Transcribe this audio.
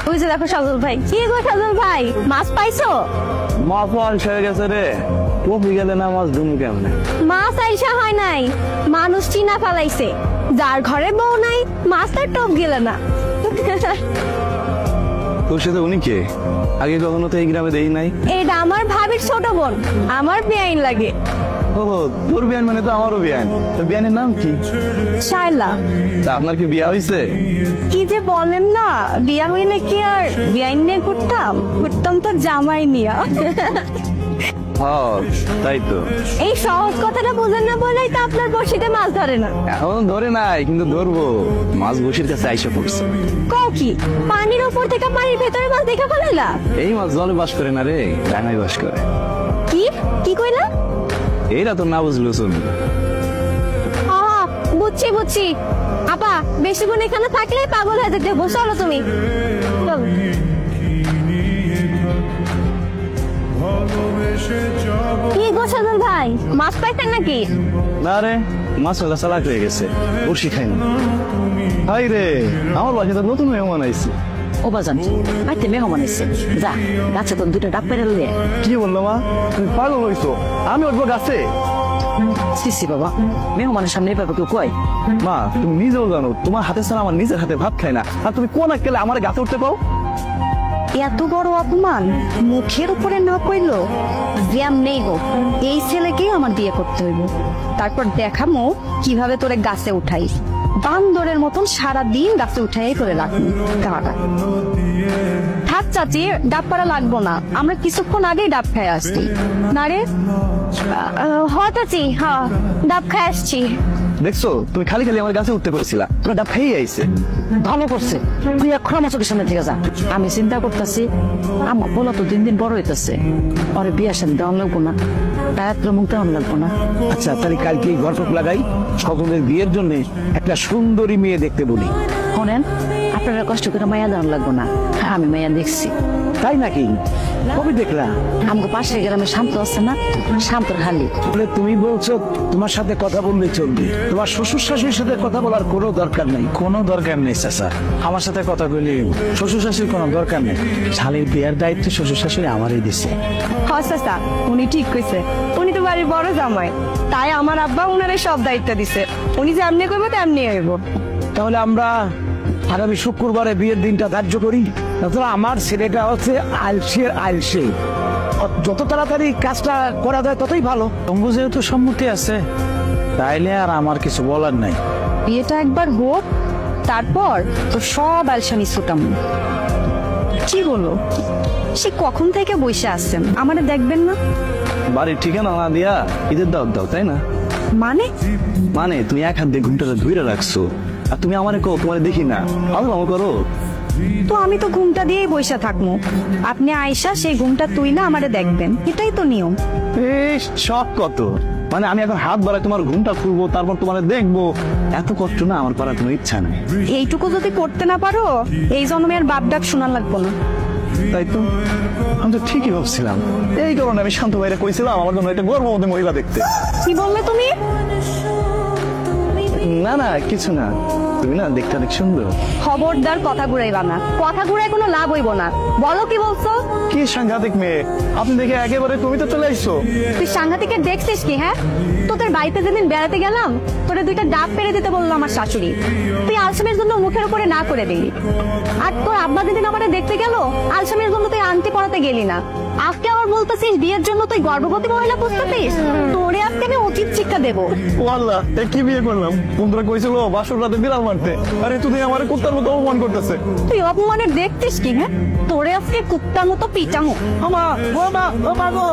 ওই যে দেখো সাজল ভাই। কি গো সাজল ভাই, মাছ পাইছো? মাছ আইসা হয়ে গেছে রে। কপি গেলে না মাছ ধুমু কেমনে? মাছ আইসা হয় নাই, মানুষ চিনা ফেলাইছে। যার ঘরে বউ নাই, মাছ তার টোপ গেলে না। তোর সাথে উনি কে? আগে কখনো তো এই গ্রামে দেই নাই। এটা আমার ভাবির ছোট বোন, আমার বেআইন লাগে। ও তোর বিয়ান মানে তো আমারও বিয়ান। তোর বিয়ানের নাম কি? শায়লা। তা আপনার কি বিয়া হইছে? কি যে বলেন না, বিয়া হইলে কি আর বেআইন নিয়ে ঘুরতাম? ঘুরতাম তোর জামাই নিয়া। হ্যাঁ তাই তো। এই সহজ কথাটা বোঝেন না বলেই তো আপনার বড়শিতে মাছ ধরে না। এখন ধরে নাই, কিন্তু ধরবো। মাছ বসির কাছে আইসা পড়ছে। কও কি, পানির উপর থেকে পানির ভেতরে মাছ দেখে ফেলাইলা? এই মাছ জলে বাস করে না রে, ডাঙায় বাস করে। কি কি কইলা? এইটা তো না বুঝলো চলবে। বুঝছি বুঝছি। আপা বেশিক্ষণ এখানে থাকলে পাগল হয়ে যেতে। চলো তুমি, চলো। কি গো সাজল ভাই, মাছ পাইছেন নাকি? না রে, মাছ হলে চালাক হয়ে গেছে, বড়শি খাই না। হাই রে, আমার বাসায় তো নতুন মেহমান আইছে। ও বাজান, বাড়িতে মেহমান এসছে। যা, গাছে তো দুটো ডাব পেরে লিয়ে। কি বললো মা? তুমি পাগল হইছো? আমি উঠবো গাছে? সিসি বাবা, মেহমানের সামনে এভাবে কেউ কয়? মা তুমি নিজেও জানো, তোমার হাতে ছাড়া আমার নিজের হাতে ভাত খাই না, আর তুমি কোন আক্কেলে আমার গাছে উঠতে পাও? এত বড় অপমান মুখের উপরে না কইলো? জ্যাম নেই হোক, এই ছেলেকেই আমার বিয়ে করতে হইব। তারপর দেখামো কিভাবে তোরে গাছে উঠাই। বান্দরের মতন সারা দিন গাছে উঠাই করে রাখবো। থাক চাচি, ডাব পাড়া লাগবো না, আমরা কিছুক্ষণ আগেই ডাব খাই আসছি। না রে? হ চাচি, হ্যাঁ ডাব খাই আসছি। দেখছো, তুমি খালি খালি আমার গাছে উঠতে করেছিলা, তোমার ডাব খেয়ে আইছে। ভালো করছে, তুই এখন আমার চোখের সামনে থেকে যা। আমি চিন্তা করতেছি, আমার বলা তো দিন দিন বড় হইতেছে, ওরে বিয়ার সাথে দেওয়ান লাগবো না, তায়াত্র মুখ দেওয়ান লাগবো না। আচ্ছা তাহলে কালকে গল্প লাগাই, সকলের বিয়ের জন্য একটা সুন্দরী মেয়ে দেখতে বলি। শোনেন, আপনারা কষ্ট করে মায়া দেওয়ান লাগবো না, আমি মায়া দেখছি। তাই নাকি? কবে দেখলা? আমাকে পাশের গ্রামে শান্ত আছে না, শান্তর হালি। বলে তুমি বলছো তোমার সাথে কথা বললে চলবে, তোমার শ্বশুর শাশুড়ির সাথে কথা বলার কোনো দরকার নেই। কোনো দরকার নেই চাচা, আমার সাথে কথা বলি। শ্বশুর শাশুড়ির কোনো দরকার নেই। শালীর বিয়ের দায়িত্ব শ্বশুর শাশুড়ি আমারই দিছে। চাচা উনি ঠিক কইছে, উনি তো বাড়ির বড় জামাই, তাই আমার আব্বা উনারে সব দায়িত্ব দিছে। উনি যেমনি কইব তেমনি হইব। তাহলে আমরা আগামী শুক্রবারে বিয়ের দিনটা ধার্য করি। তাছাড়া আমার ছেলেটা হচ্ছে আলসে, যত তাড়াতাড়ি কাজটা করা যায় ততই ভালো। তঙ্গু যেহেতু সম্মতি আছে, তাইলে আর আমার কিছু বলার নাই। বিয়েটা একবার হোক, তারপর তো সব আলসামি ছুটাম। কি বলো, সে কখন থেকে বসে আসছেন, আমারে দেখবেন না? বাড়ির ঠিকানা না দিয়া ঈদের দাও দাও, তাই না? মানে তুমি এক হাত দিয়ে ঘুমটাতে ধুইরা রাখছো, আর তুমি আমারে কো তোমারে দেখি না, ভালো করো। তো আমি তো ঘুমটা দিয়েই বসে থাকবো, আপনি আয়সা সেই ঘুমটা তুইলা আমারে দেখবেন, এটাই তো নিয়ম। শখ কত, মানে আমি এখন হাত বাড়াই তোমার ঘুমটা খুলবো, তারপর তোমার দেখবো, এত কষ্ট না আমার করার কোনো ইচ্ছা নেই। এইটুকু যদি করতে না পারো, এই জন্মে আর বাপ ডাক শোনা লাগবো না। তাই তো, আমি তো ঠিকই ভাবছিলাম। এই কারণে আমি শান্ত ভাইরা কইছিলাম আমার জন্য একটা গর্ভবতী মহিলা দেখতে। কি বললে তুমি? না না কিছু না, তুমি না দেখতে অনেক সুন্দর। খবরদার কথা ঘুরাইবা না, কথা ঘুরাই কোনো লাভ হইব না। বলো কি বলছো? কি সাংঘাতিক মেয়ে আপনি, দেখে একেবারে তুমি তো চলে আসছো। তুই সাংঘাতিকে দেখছিস কি? হ্যাঁ, তোদের বাড়িতে যেদিন বেড়াতে গেলাম, তোরা দুইটা ডাব পেরে দিতে বললো আমার শাশুড়ি, তুই আলসামের জন্য মুখের উপরে না করে দিলি। আর তোর আব্বা যেদিন আমাদের দেখতে গেল, আলসামের জন্য তুই আংটি পরাতে গেলি না। আজকে আবার বলতেছিস বিয়ের জন্য তুই গর্ভবতী মহিলা বুঝতেছিস? তোরে আজকে আমি উচিত শিক্ষা দেবো। ও আল্লাহ, কি বিয়ে করলাম? বন্ধুরা কইছিল বাসর রাতে বিড়াল মারতে, আরে তুই আমার কুত্তার মতো অপমান করতেছে। তুই অপমানের দেখছিস কি? হ্যাঁ, তোরে আজকে কুত্তার মতো পিটামো। আমা ও মা গো,